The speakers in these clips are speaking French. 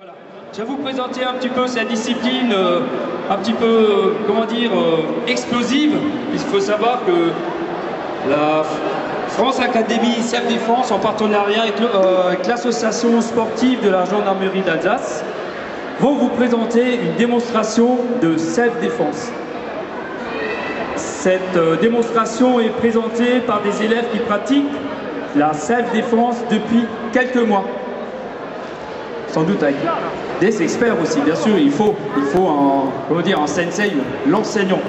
Voilà. Je vais vous présenter un petit peu cette discipline un petit peu, comment dire, explosive. Il faut savoir que la France Académie Self-Défense, en partenariat avec l'association sportive de la gendarmerie d'Alsace, vont vous présenter une démonstration de self-défense. Cette démonstration est présentée par des élèves qui pratiquent la self-défense depuis quelques mois. Sans doute avec des experts aussi, bien sûr, il faut un sensei, l'enseignant.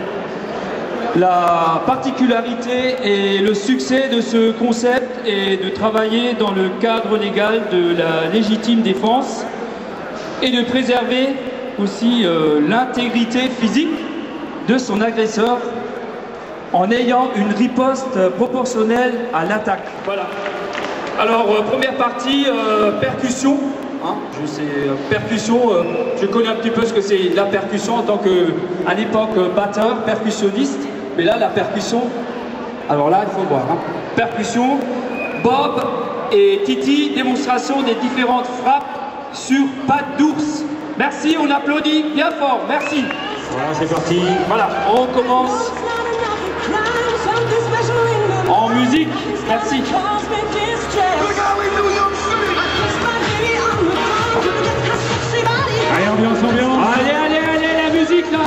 La particularité et le succès de ce concept est de travailler dans le cadre légal de la légitime défense et de préserver aussi l'intégrité physique de son agresseur en ayant une riposte proportionnelle à l'attaque. Voilà. Alors, première partie, percussion. Hein, je sais, percussion, je connais un petit peu ce que c'est la percussion en tant qu'à l'époque batteur, percussionniste. Mais là, la percussion, alors là, il faut voir. Hein. Percussion, Bob et Titi, démonstration des différentes frappes sur pattes d'ours. Merci, on applaudit bien fort, merci. Voilà, c'est parti. Voilà, on commence en musique, merci. Allez, ambiance. Allez, la musique là.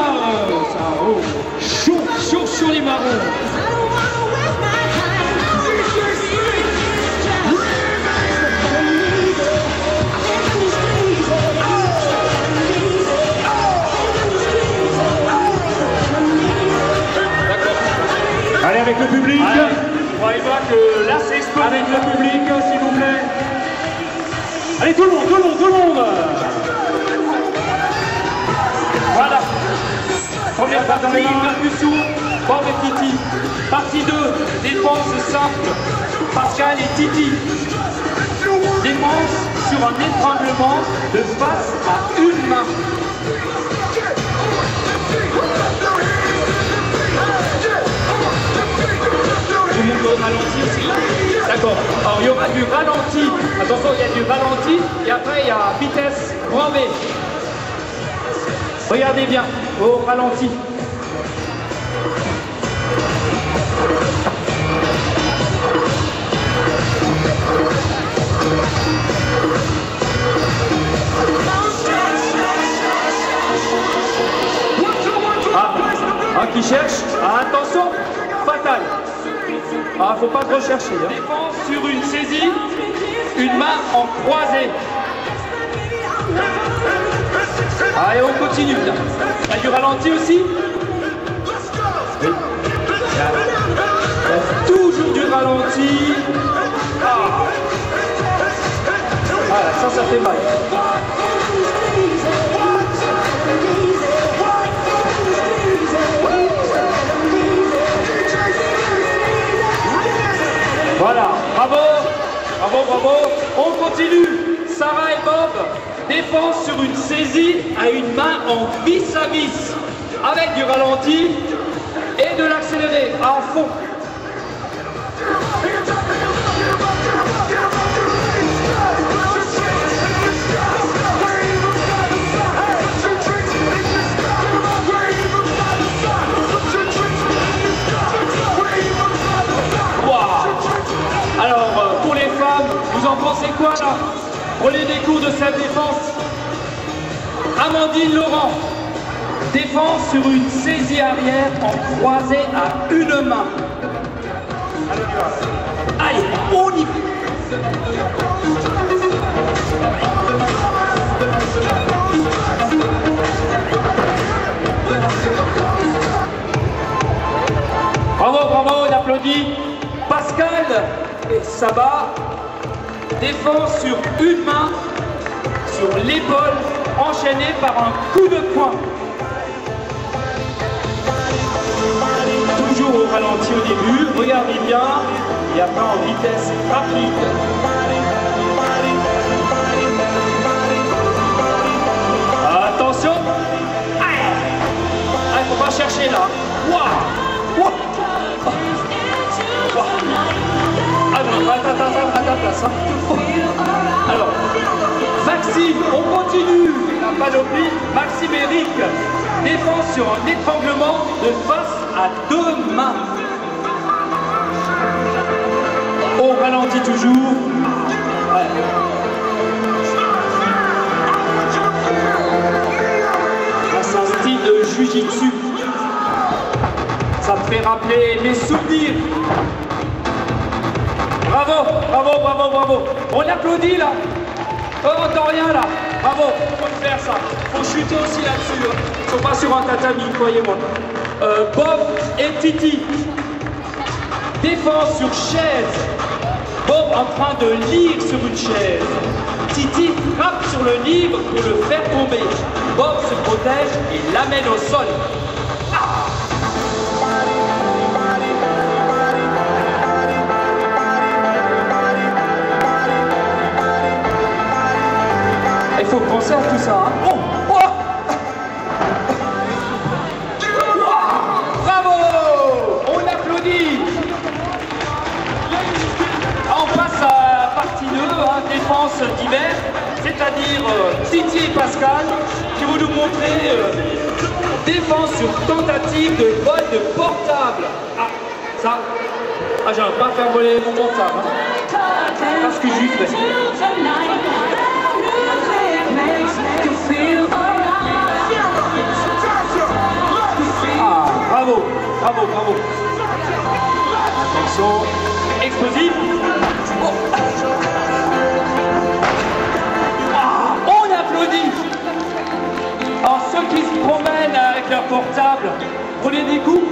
Ça, oh. Chaud sur les marrons. Allez, avec le public. Croyez-moi que là c'est explosé. Avec le public, s'il vous plaît. Allez, tout le monde. Voilà. Première partie, percussion, Bob et Titi. Partie 2, défense simple, Pascal et Titi. Défense sur un étranglement de face à une main. Je vous montre le ralenti aussi. D'accord. Alors il y aura du ralenti. Attention, il y a du ralenti et après il y a vitesse grand V. Regardez bien, au ralenti. Qui cherche. Attention, fatal. Faut pas trop chercher. Hein. Défense sur une saisie, une main en croisée. Allez, on continue. Là. Il y a du ralenti aussi. Oui. Il y a toujours du ralenti. Ça fait mal. Voilà, bravo. On continue. Sarah et Bob, défense sur une saisie à une main en vis-à-vis, avec du ralenti et de l'accéléré à fond. Alors, pour les femmes, vous en pensez quoi là? Prenez des cours de self-défense. Amandine Laurent, défense sur une saisie arrière en croisée à une main. Allez, on y va. Bravo, on applaudit. Pascal et Saba, défense sur une main, sur l'épaule, enchaîné par un coup de poing. Toujours au ralenti au début, regardez bien, et après en vitesse rapide. Attention. Il faut pas chercher là. Waouh. Alors, à ta place. Hein. Alors, Maxime, on continue. La panoplie, Maxime Eric. Défense sur un étranglement de face à 2 mains. On ralentit toujours. Ouais. C'est un style de jiu-jitsu. Ça me fait rappeler mes souvenirs. Bravo, bravo, bravo, bravo. On applaudit là. On n'entend rien là. Bravo, faut le faire ça. Faut chuter aussi là-dessus. Hein. Ils sont pas sur un tatami, croyez-moi. Bob et Titi. Défense sur chaise. Bob en train de lire sur une chaise. Titi frappe sur le livre pour le faire tomber. Bob se protège et l'amène au sol. Il faut penser à tout ça. Hein. Oh, oh. Bravo! On applaudit. On passe à la partie 2, hein, défense d'hiver, c'est-à-dire Titi et Pascal qui vont nous montrer défense sur tentative de vol de portable. Ah, ça, j'aimerais pas faire voler mon portable. Hein. Parce que j'y fais. Ah, bravo, bravo, bravo. Attention, explosif. Oh. Ah, on applaudit. Alors ceux qui se promènent avec leur portable, prenez des coups.